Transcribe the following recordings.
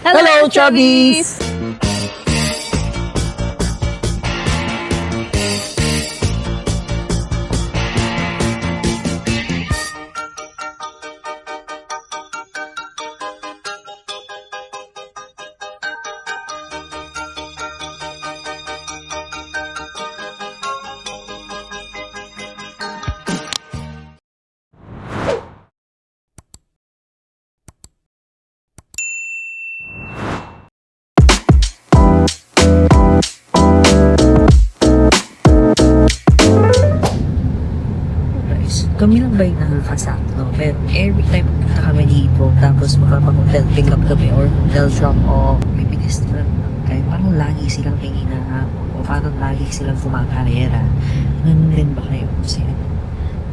Hello, Chubbies! Kami lang ba yung nakakasakto? Pero every time pupunta kami dito, tapos makapag-hotel pick up kami or hotel drop off, may bilis na lang. Kaya parang lagi silang hinginahabol o parang lagi silang kumakarera. Ganun din ba kayo? Kasi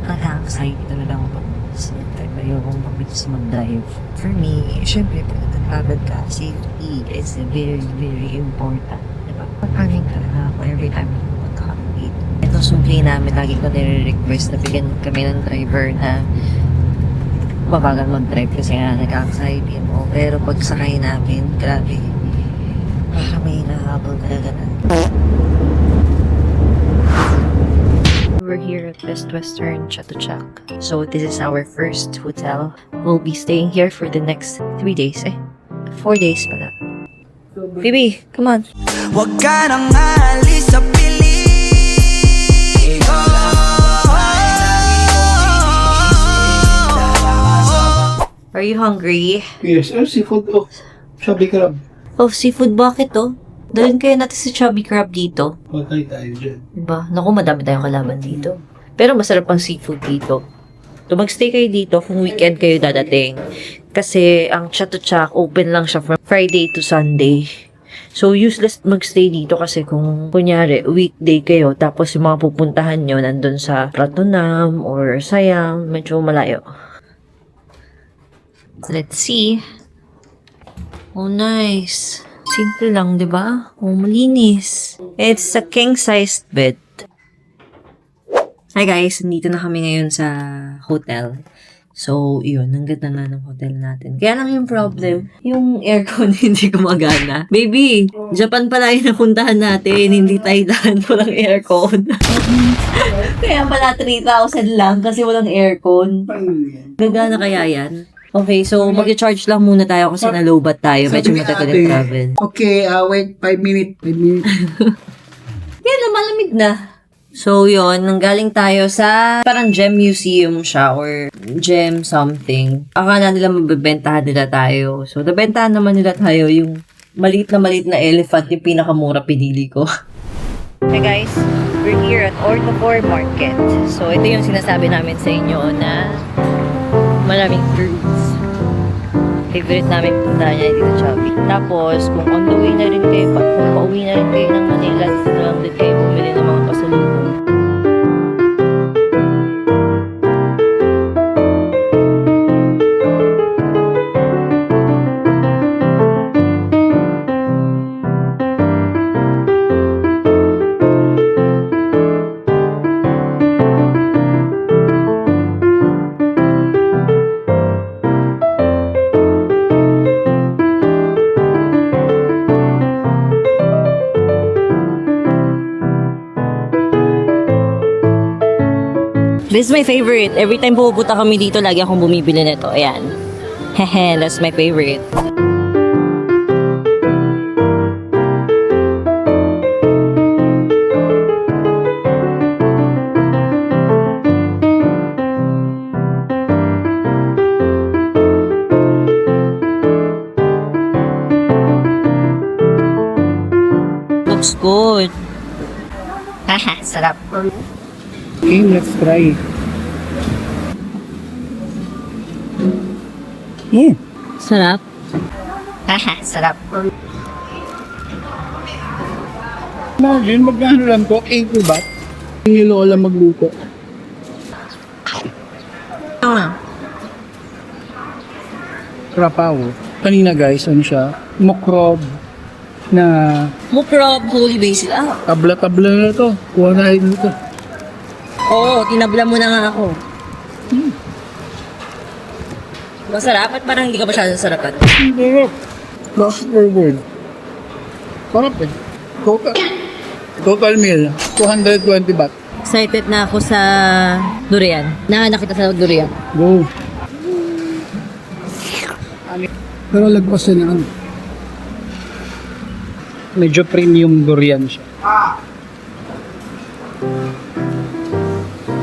nakaka-excite talaga ako pag sa time ayokong mabilis mag-drive. For me, syempre, pag nag-travel ka, safety is very, very important. Diba? Pagkaling talaga ako every time pupunta kami dito. Ito suki namin, lagi ko nire-request na bigyan kami ng driver na mabagal mag-drive kasi nga nag-anxiety mo. Pero pag sakay namin, grabe, parang may nahabol talaga na. We're here at Best Western Chatuchak. So this is our first hotel. We'll be staying here for the next 3 days 4 days pala. Phoebe, come on. Huwag ka nang aalis sa piling. Are you hungry? Yes, seafood. Oh, Chubby Crab. Oh, seafood bakit to? Dalhin kaya natin si Chubby Crab dito. Patay tayo dyan. Diba? Naku, madami tayong kalaban dito. Pero masarap ang seafood dito. So, mag-stay kayo dito kung weekend kayo dadating. Kasi ang Chatuchak, open lang siya from Friday to Sunday. So, useless magstay dito kasi kung kunyari, weekday kayo, tapos yung mga pupuntahan nyo nandun sa Pratunam or Sayang, medyo malayo. Let's see. Oh, nice. Simple lang, di ba? Oh, malinis. It's a king-sized bed. Hi guys, nandito na kami ngayon sa hotel. So, yun, ang ganda nga ng hotel natin. Kaya lang yung problem, yung aircon hindi gumagana. Baby, Japan pala yung napuntahan natin, hindi Thailand, walang aircon. Kaya pala 3,000 lang kasi walang aircon. Gagana kaya yan? Okay, so mag-charge lang muna tayo kasi nalobat tayo. Medyo matagal yung travel. Okay, wait, 5 minutes. 5 minutes. Yan na, malamig na. So, yun, nanggaling tayo sa parang gem museum siya or gem something. Akala nila mabibentahan nila tayo. So, nabentahan naman nila tayo yung maliit na elephant, yung pinakamura pinili ko. Hey guys, we're here at Ortopor Market. So, ito yung sinasabi namin sa inyo na maraming fruits. Favorite namin punta niya dito, Chubby. Tapos, kung on the way na rin kayo, kung pauwi na rin kayo ng Manila, na lang din kayo bumili ng mga pasalubong. This is my favorite. Every time pupunta kami dito, lagi akong bumibili nito. Ayan. Hehe, that's my favorite. Looks good. Haha, sarap. Okay, let's try. Yeah. Sarap. Haha, sarap. Imagine, magkano lang to? 80 baht? Hindi lola magluto. Krapaw. Kanina guys, ano siya? Mokrob na Mukrab, holy basil. Ah, tabla-tabla na to. Kuha na rin ito. oo, tinabla mo na nga ako. Masarap at parang hindi ka masyadong sarapan. Hindi. Lost for word. Sarap eh. Total meal, 220 baht. Excited na ako sa durian. Nahanap kita sa durian. Go. Pero lagpas na ano. Medyo premium durian siya.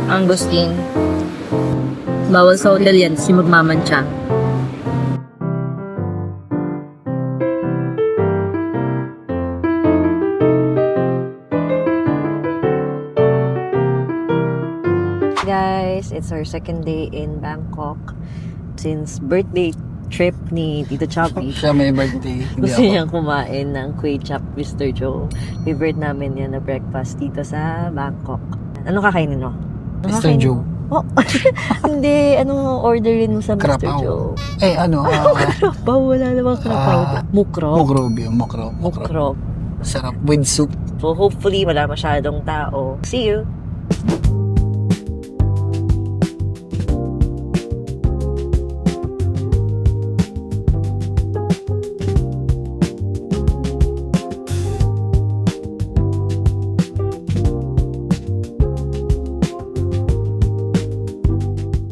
Angosteen. Bawal sa hotel yan, kasi magmamantsa. Guys, it's our second day in Bangkok. Since birthday trip ni Tito Chubby. Siya may birthday. Gusto niyang kumain ng Kway Chap Mr. Joe. Favorite namin yan na breakfast dito sa Bangkok. Ano kakainin mo? Ano Mr. kakainin Joe. mo? Oh, hindi. Ano orderin mo sa Mr. Krapaw. Joe? Krapaw, wala namang krapaw. Mukrop. Mukrop. Sarap with soup. So hopefully wala masyadong tao. See you!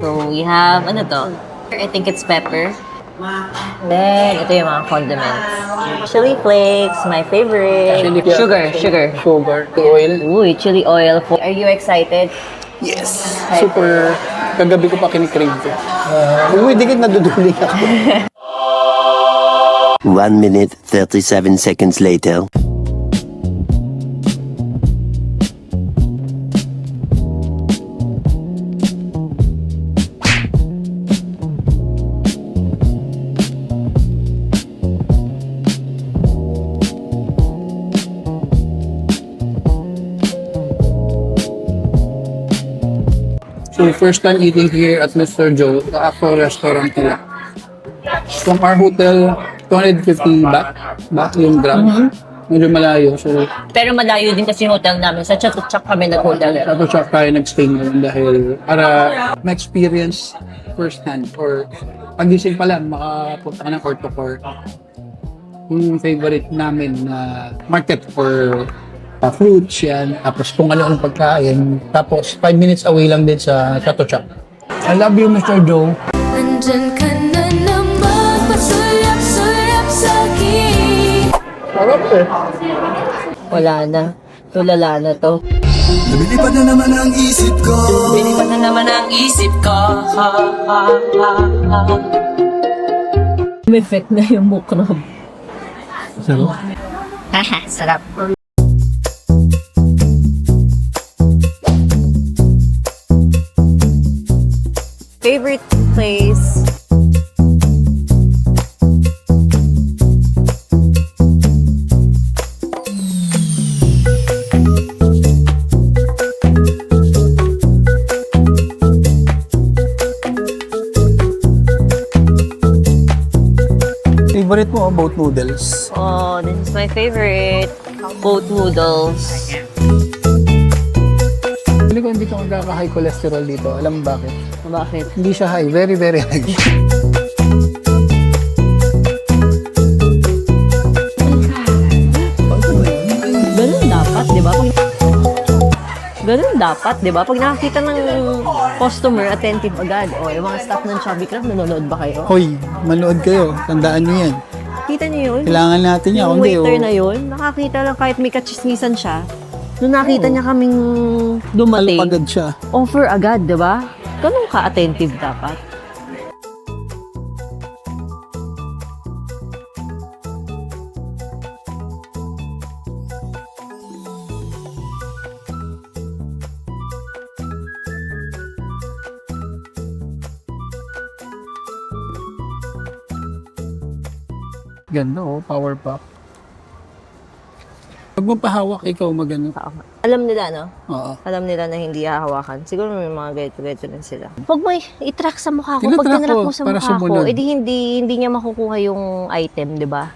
So we have, ano to? I think it's pepper. Then, ito yung mga condiments. Chili flakes, my favorite. Sugar. Sugar, oil. Uy, chili oil. Are you excited? Yes. Super. Kagabi ko pa kinikrave ko. Uy, dikit naduduling ako. 1 minute, 37 seconds later. So, first time eating here at Mr. Joe, the actual restaurant nila. From our hotel, 250 baht yung gram. Medyo malayo. So, Pero malayo din kasi hotel namin. Sa Chatuchak kami nag-hotel. sa to siya tayo nag-stay ngayon dahil para ma-experience first hand or pagising pa lang, makapunta ka ng court to court. Yung favorite namin na market for fruits yan, tapos kung ano-anong pagkain. Tapos 5 minutes away lang din sa Chatuchak. I love you, Mr. Joe. Nandyan ka na naman, pasulap-sulap sa'kin. Sarap eh. Wala na. Tulala na to. Lumilipad na naman ang isip ko. Binipad na naman ang isip ko. May effect na yung mukrob. Sarap. Haha, sarap. Favorite place? Favorite mo, boat noodles. Oh, this is my favorite. Boat noodles. Hindi ko hindi ka magkaka-high cholesterol dito. Alam mo bakit? Bakit? Hindi siya high. Very, very high. Ganun dapat, di ba? Ganun dapat, di ba? Pag nakakita ng customer, attentive agad. O, yung mga staff ng Chubby Club, nanonood ba kayo? Hoy, manood kayo. Tandaan nyo yan. Kita niyo yun? Kailangan natin yan. Yung Kundi, waiter na yun, nakakita lang kahit may kachismisan siya. Nung nakita niya kaming dumating, alpagad siya. offer agad, di ba? Ganun ka-attentive dapat. Ganda oh, power pack. Pag mo pahawak, ikaw magano. Alam nila, no? Oo. Alam nila na hindi hahawakan. Siguro may mga ganito-ganito rin sila. Huwag mo i-track sa mukha ko. Pag Tinatrack tinrack ko mo sa para mukha ko, sumunod. edi hindi niya makukuha yung item, di ba?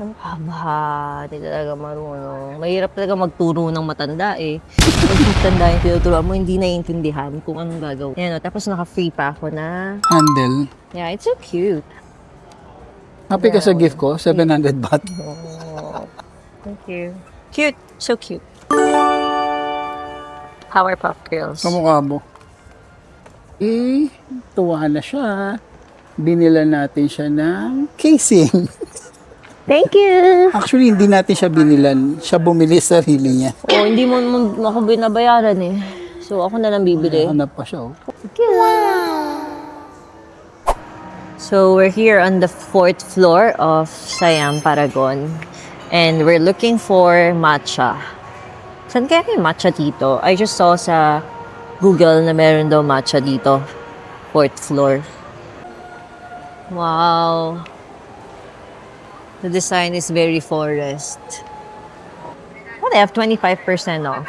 Ang haba, hindi talaga marunong. Mahirap talaga magturo ng matanda eh. Pag matanda yung tinuturuan mo, hindi naiintindihan kung anong gagawin. Yan, tapos naka-free pa ako na. Handle. Yeah, it's so cute. Happy ka sa gift ko? 700 baht. Thank you. Cute. So cute. Powerpuff Girls. Kamukha mo. Tuwa na siya. Binila natin siya ng casing. Thank you! Actually, hindi natin siya binilan. Siya bumili sa sarili niya. Oh, hindi mo ako binabayaran eh. So, ako na lang bibili. Hanap pa siya. Oh. So, we're here on the 4th floor of Siam Paragon. And we're looking for matcha. Saan kaya yung matcha dito? I just saw sa Google na meron daw matcha dito. 4th floor. Wow. The design is very forest. Oh, they have 25% off.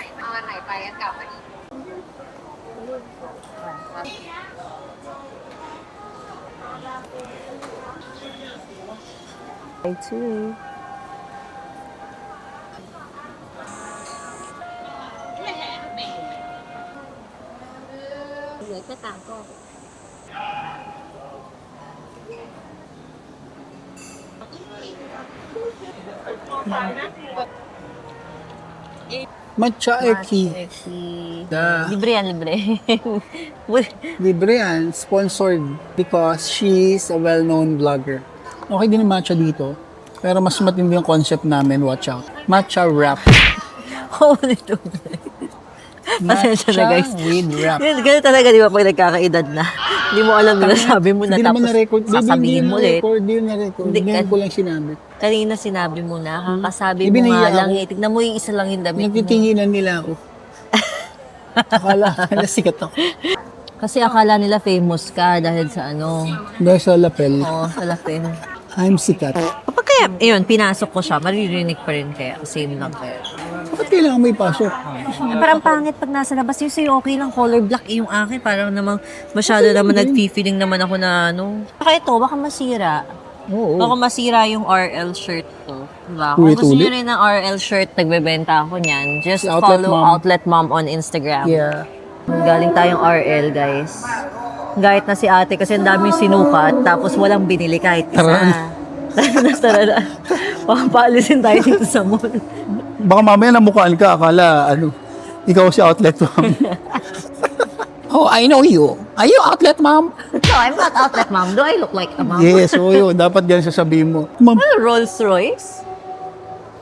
I too. Matcha Eki. Libre yan, libre. Libre yan. Sponsored because she's a well-known vlogger. Okay din yung matcha dito. Pero mas matindi yung concept namin. Watch out. Matcha wrap. Oh, ito. Pasensya na, guys. with wrap. Ganun talaga, di ba, pag nagkakaedad na. Hindi mo alam na sabi mo na, Hindi naman tapos na-record. sasabihin mo ulit. Hindi na-record. Hindi, Ngayon ko lang sinabi. Kanina sinabi mo na, kakasabi mo Ibinaya nga lang ako. eh. Tignan mo yung isa lang yung damit mo. Nagtitinginan nila ako. Akala sikat ako. Kasi akala nila famous ka dahil sa ano. Dahil sa lapel, Oo, sa lapin. I'm sikat. Kapag kaya, yun, pinasok ko siya, maririnig pa rin kaya. Same lang kaya. Bakit kailangan mo ipasok? Parang pangit pag nasa labas. Yung sa'yo okay lang, color black. Yung akin, parang namang masyado naman nag-feeling naman ako na ano. Baka ito, baka masira. Oo. Baka masira yung RL shirt ko. Diba? Kung Ulit, gusto ulit? nyo rin ng RL shirt, nagbebenta ako niyan. Just Si Outlet follow Mom. Outlet Mom on Instagram. Yeah. Galing tayong RL, guys. Gahit na si ate kasi ang daming sinukat, tapos walang binili kahit isa. Tara na. Papaalisin tayo dito sa mall. Baka mamaya namukhaan ka, akala, ikaw si outlet mom. Oh, I know you. Are you outlet mom? No, I'm not Outlet Mom. Do I look like a mom? Yes, so yun. Dapat yan sasabihin mo. Ma'am, Ano, Rolls Royce?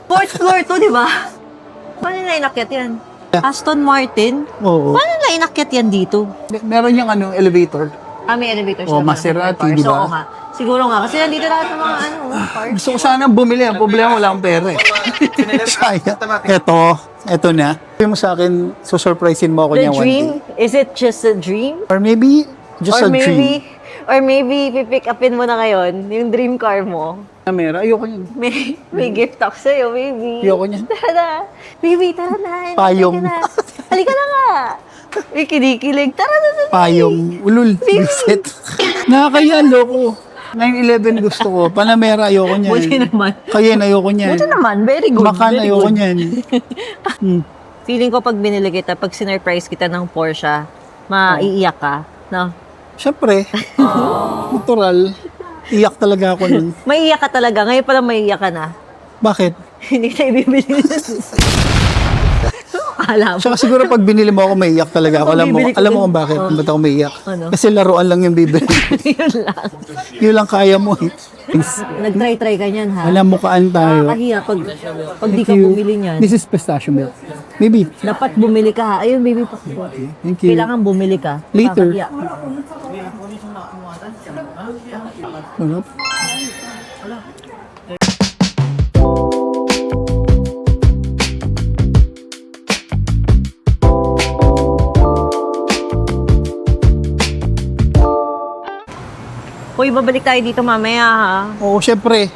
4th floor to, di ba? Paano nila inakyat yan? Aston Martin? oo. Paano nila inakyat yan dito? Meron yung elevator. May elevator Oh, siya. Maserati, Cars. di ba? Oo nga. Siguro nga. Kasi nandito lahat ng mga cars. Gusto ko sana bumili. Ang problema, wala akong pera eh. Sayang. Eto na. Sabi mo sa akin, surprisein mo ako The niya one dream? day. Is it just a dream? Or maybe, just a dream. Or maybe, pipick upin mo na ngayon yung dream car mo. Camera, ayoko yun. May gift ako sa'yo, baby. Ayoko niyan. Tara na. Baby, tara na. Payong. Halika na nga. May kinikilig. Tara na. Payong. Ulul. Visit. Nakakaya, loko. 9/11 gusto ko. Panamera, ayoko niyan. Buti naman. Cayenne, ayoko niyan. Buti naman. Very good. Makan, very ayoko good. niyan. Feeling ko pag binili kita, pag sinurprise kita ng Porsche, maiiyak ka. No? Siyempre, natural. Iyak talaga ako nun. Maiiyak ka talaga. Ngayon pa lang maiiyak ka na. Bakit? Hindi na ibibili. Alam mo. Saka siguro pag binili mo ako, may iyak talaga ako. Bibili ko Alam mo din. kung bakit? Ba't ako may iyak? Ano? Kasi laruan lang yung bibili. Yun lang. Yun lang kaya mo eh. Nag-try-try ka niyan, ha? Alam mukhaan tayo. Nakakahiya pag di ka You- bumili niyan. This is pistachio milk. Maybe. Dapat bumili ka, ha? Ayun, baby, pa. Thank you. Kailangan bumili ka. Later. Nakakahiya. Ano? Uy, babalik tayo dito mamaya, ha? Oo, syempre.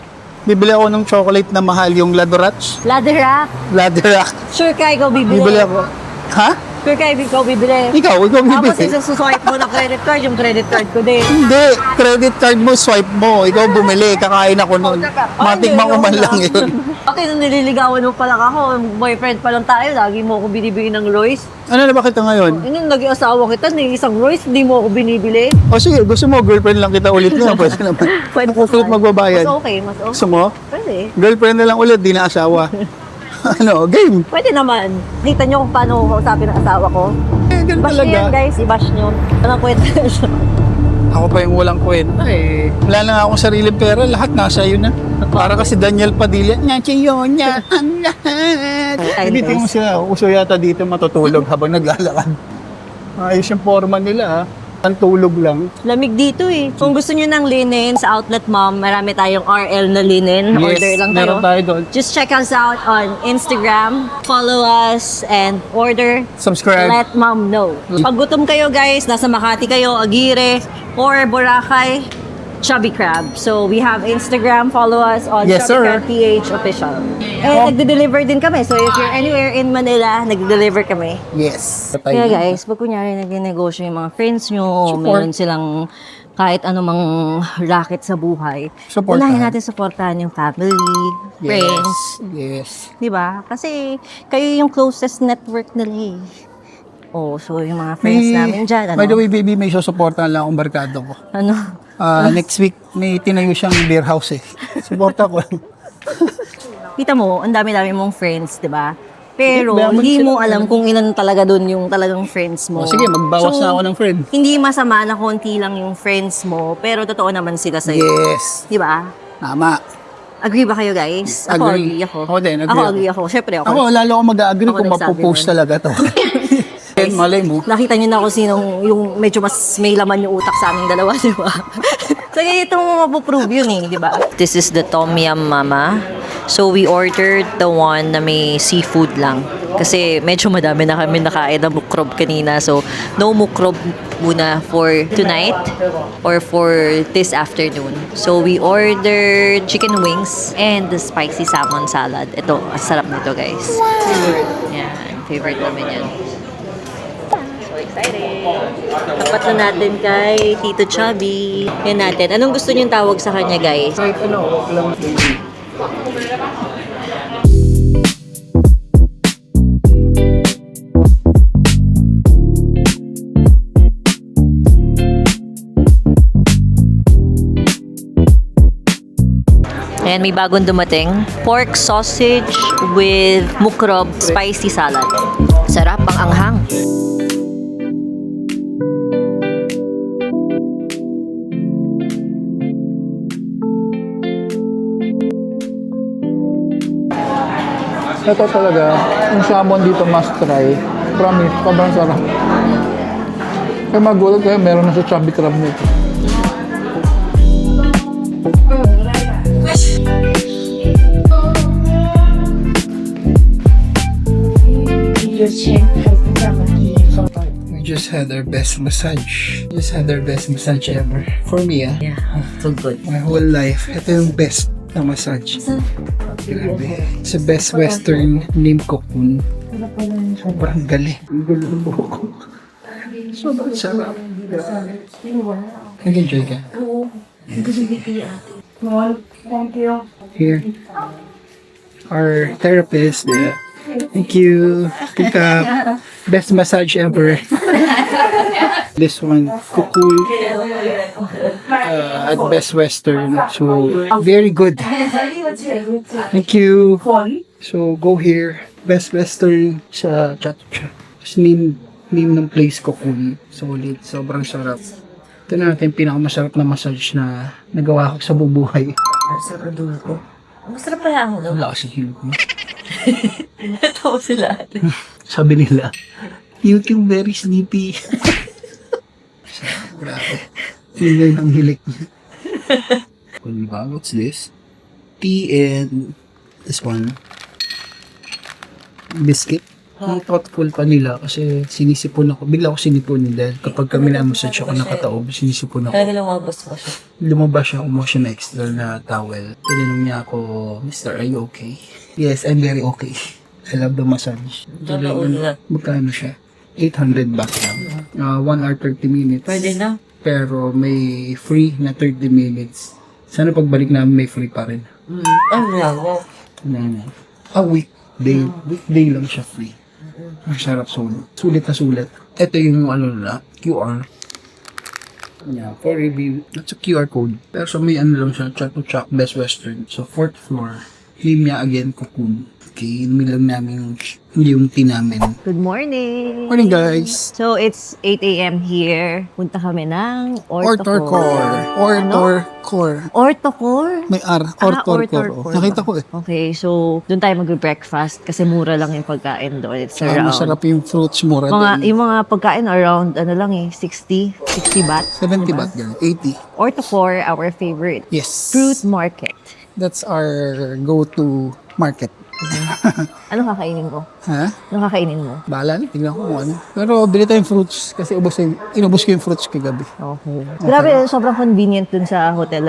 Bibili ako ng chocolate na mahal yung Ladorach. Ladder rack. Ladorach. Sure ka, ikaw bibili. Bibili ako. Ha? Kaya kaya ikaw bibili. Ikaw Tapos bibili. isuswipe mo na credit card, yung credit card ko din. Hindi, credit card mo, swipe mo. Ikaw bumili, kakain ako nun. Matikman ko man lang yun. Bakit nung nililigawan mo pa lang ako, boyfriend pa lang tayo, lagi mo ako binibigyan ng Royce. Ano na ba kita ngayon? Nung naging asawa kita, isang Royce, hindi mo ako binibili. O sige, gusto mo, girlfriend lang kita ulit nga. Pwede naman. Pwede Ako ulit magbabayad. Mas okay, mas okay. Gusto mo? Pwede. Girlfriend na lang ulit, di na asawa. Ano, game. Pwede naman. Kita nyo kung paano ko kausapin ang asawa ko. Ganun Bash nyo yan, talaga. guys. I-bash nyo. Walang kwenta na siya. Ako pa yung walang kwenta eh. Wala na nga akong sariling pera, lahat nasa iyo na. Para kasi Daniel Padilla, niya, ang lahat. Ay, Dito mo guys. sila, uso yata dito matutulog habang naglalakad. Ayos yung forma nila ah. Ang tulog lang. Lamig dito eh. Kung gusto nyo ng linen sa Outlet Mom, marami tayong RL na linen. Order lang kayo. meron tayo doon. Just check us out on Instagram. Follow us and order. Subscribe. Let Mom know. Pag gutom kayo guys, nasa Makati kayo, Aguirre, or Boracay, Chubby Crab. So we have Instagram. Follow us on Yes, Chubby sir. Crab PH Official. And nagde-deliver din kami. So if you're anywhere in Manila, nagde-deliver kami. Yes. Kaya guys, pag kunyari nag-negosyo yung mga friends nyo, Support. meron silang kahit anumang racket sa buhay, Supportahan. unahin natin supportahan yung family, friends. Yes. Di ba? Kasi kayo yung closest network nila eh. Oh, so yung mga friends namin dyan, ano? By the way, baby, may susuportahan lang akong barkado ko. Ano? Next week, may tinayo siyang beer house eh. Suporta ko. Kita mo, ang dami-dami mong friends, di ba? Pero Hindi, hindi sila- mo alam kung ilan talaga doon yung talagang friends mo. O, sige, magbawas na ako ng friend. Hindi masama na konti lang yung friends mo, pero totoo naman sila sa'yo. Yes. Di ba? Tama. Agree ba kayo guys? Ako agree ako. Ako din, Ako agree ako. Siyempre ako. Ako, lalo ako mag-agree Ako kung nagsabi mapupost nun. talaga to. And malay mo. Nakita niyo na kung sinong yung medyo mas may laman yung utak sa aming dalawa, di ba? So, itong mapuprove yun eh, di ba? This is the Tom Yum Mama. So, we ordered the one na may seafood lang. Kasi medyo madami na kami nakain na mukrob kanina. So, no mukrob muna for tonight or for this afternoon. So, we ordered chicken wings and the spicy salmon salad. Ito, ang sarap nito guys. Yan, favorite namin yan. So excited! Tapat na natin kay Tito Chubby. Yan natin. Anong gusto niyong tawag sa kanya, guys? Kahit ano, lang. Ayan, may bagong dumating. Pork sausage with mukrob spicy salad. Sarap, ang anghang. Ito talaga, yung salmon dito must try. Promise, sobrang sarap. Kaya magulat kayo, meron na sa Chubby Crab nito. We just had our best massage. Just had our best massage ever. For me, ah. Yeah, so good. My whole life, ito yung best na massage. Grabe. Sa Best Western name Cocoon. Sobrang galing. Ang gulo ng buhok ko. Sobrang sarap. Nag-enjoy ka? Here. Our therapist. Yeah. Thank you. Tita. Best massage ever. This one, Cocoon. At Best Western. So, very good. Thank you. So, go here. Best Western sa Chatusha. Tapos name ng place ko kung solid. Sobrang sarap. Ito na natin yung pinakamasarap na massage na nagawa ko sa bubuhay. Sarado ko. Masarap pa yan, no? Wala kasi hilog mo. Ito sila. Sabi nila, you can very sleepy. Grabe. Tingnan ang hilik niya. What's this? Tea and this one. Biscuit. Ang thoughtful pa nila kasi sinisipon ako. Bigla ako sinipon dahil kapag kami na-massage ako nakataob, sinisipon ako. Talaga lumabas ko siya. Lumabas siya, umuha siya na extra na towel. Tinanong niya ako, Mister, are you okay? Yes, I'm very okay. I love the massage. Magkano Magkano siya? 800 baht lang. 1 hour 30 minutes. Pwede na. Pero may free na 30 minutes. Sana pagbalik namin may free pa rin. Weekday. Weekday lang siya free. Ang sarap sulit. Sulit na sulit. Ito yung QR. Yeah, for review. That's a QR code. Pero so may lang siya, Chat to Chat, Best Western. So 4th floor. Name niya again, Cocoon. Okay, yun lang namin yung tea namin. Good morning! Morning guys! So, it's 8 a.m. here. Punta kami ng Ortorcore. Ortocore? May R. Ortorcore. Nakita ko eh. Okay, so doon tayo mag-breakfast kasi mura lang yung pagkain doon. It's around... Masarap yung fruits, mura din. Yung mga pagkain around, 60 baht. 70 diba? baht ganun. 80. Ortocore, our favorite Yes. fruit market. That's our go-to market. Ano kakainin ko? Ha? Ano kakainin mo? Bahala na, tignan ko kung ano. Pero bili tayong fruits kasi inubos ko yung fruits kagabi. Okay. Grabe, sobrang convenient dun sa hotel,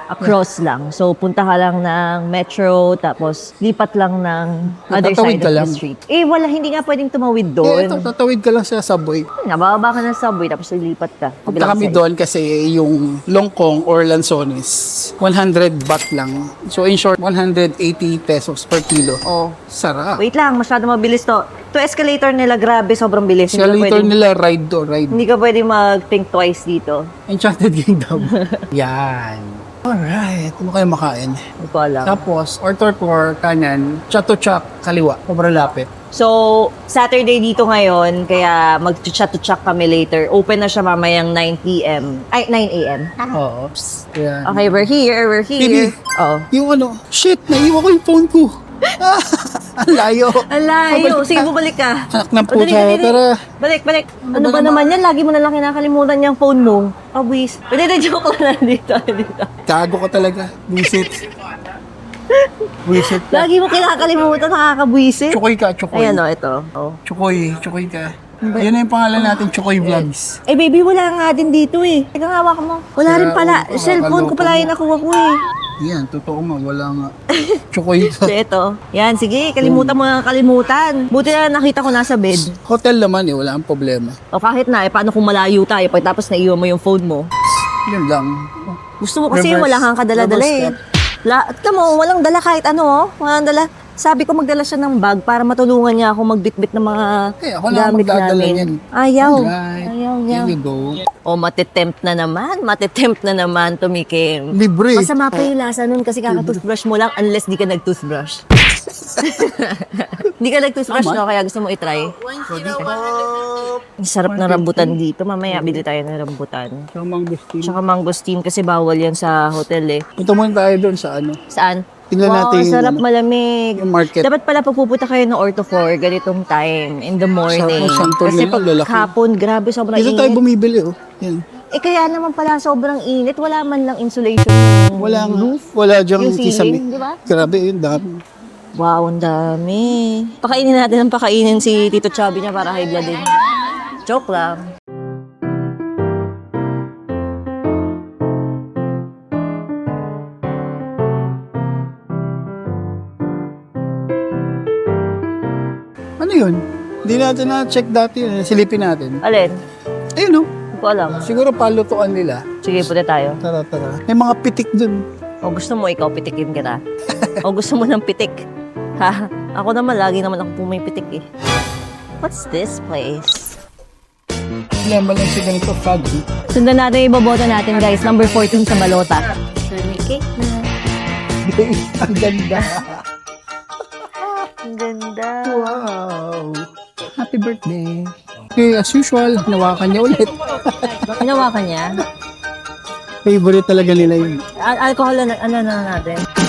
across lang. So, punta ka lang ng metro, tapos lipat lang ng other Tatawid side ka of lang. the street. Hindi nga pwedeng tumawid Eh, ito, doon. tatawid ka lang sa subway. Nabababa ka ng subway, tapos lilipat ka. Punta kami doon kasi yung Longkong or Lanzones, 100 baht lang. So, in short, 180 pesos per kilo. Oh. Sarap. Wait lang, masyado mabilis to. To escalator nila, grabe, sobrang bilis. Sa later nila, ride to ride. Hindi ka pwede mag-think twice dito. Enchanted Kingdom. Yan. Alright. Ano kayo makain? Hindi ko alam. Tapos, Ortorcore, kanan, Chatuchak, kaliwa. Sobrang lapit. So, Saturday dito ngayon, kaya mag-chat-to-chat kami later. Open na siya mamayang 9 p.m. Ay, 9 a.m. Oo. Yan. Okay, we're here. Baby. Oh. Yung shit, naiwan ko yung phone ko. Ang layo. Alayo. Sige, bumalik ka. Anak ng O, dali, puta, dali, dali. tara. Balik. Ano ba naman yan? Lagi mo na lang kinakalimutan yung phone mo. Abwis. Hindi, joke lang. Dito. Kago ka talaga. Buisit. Buisit ka. Lagi mo kinakalimutan, nakakabwisit. Chukoy ka, Chukoy. Ayan o, ito. Oh. Chukoy ka. Yan na yung pangalan natin, Chukoy Vlogs. Eh, baby, wala nga din dito eh. Teka nga, hawak mo. Wala rin pala. oo, Cellphone ko pala yung nakuha ko eh. Yan, totoo nga, wala nga. Chukoy ka. So, ito. Yan, sige, kalimutan mo na kalimutan. Buti na nakita ko nasa bed. Hotel naman wala ang problema. O kahit na, paano kung malayo tayo pagkatapos naiwan mo yung phone mo? Yun lang. Gusto mo kasi Reverse- wala kang kadala-dala eh. reverse Tignan mo, walang dala kahit ano oh. Walang dala. Sabi ko magdala siya ng bag para matulungan niya ako magbitbit ng mga Ako na gamit magdadala namin. niyan. Ayaw. Alright. Ayaw. Here we go. O, matitempt na naman, tumikim. Libre. Masama pa yung lasa nun kasi kaka-toothbrush mo lang unless di ka nag-toothbrush. Di ka nag-toothbrush, no? Kaya gusto mo itry. Ang sarap ng rambutan dito. Mamaya, bili tayo ng rambutan. So, mangustin. Tsaka mangosteen kasi bawal yan sa hotel eh. Punta muna tayo doon sa Saan? Tingnan natin yung, sarap malamig. yung market. Dapat pala pag pupunta kayo ng Ortofor, ganitong time, in the morning. Santo Kasi nila, pag lalaki. hapon, grabe, sobrang Dito init. tayo bumibili, Yan. Eh kaya naman pala sobrang init, wala man lang insulation. Wala nga. Wala dyang Yung kisame. ceiling, di ba? Grabe, yun, dami. Wow, ang dami. Pakainin natin ang pakainin si Tito Chubby niya para high blood din. Joke lang. Ano yun? Hindi natin na-check dati. Silipin natin. Alin? Ayun, Hindi ko alam. Siguro palutuan nila. Sige, punta tayo. Tara. May mga pitik dun. O gusto mo ikaw pitikin kita? O gusto mo ng pitik? Ha? Ako naman, lagi naman ako pumipitik eh. What's this place? Lema lang siya ganito, fudgy. Sundan natin yung iboboto natin guys. Number 14 sa balota. Sunny cake na. Ang ganda. Ang ganda. Wow. Happy birthday. Okay, as usual, hinawakan niya ulit. Ginawa ka niya? Favorite talaga nila yun. Alcohol na natin.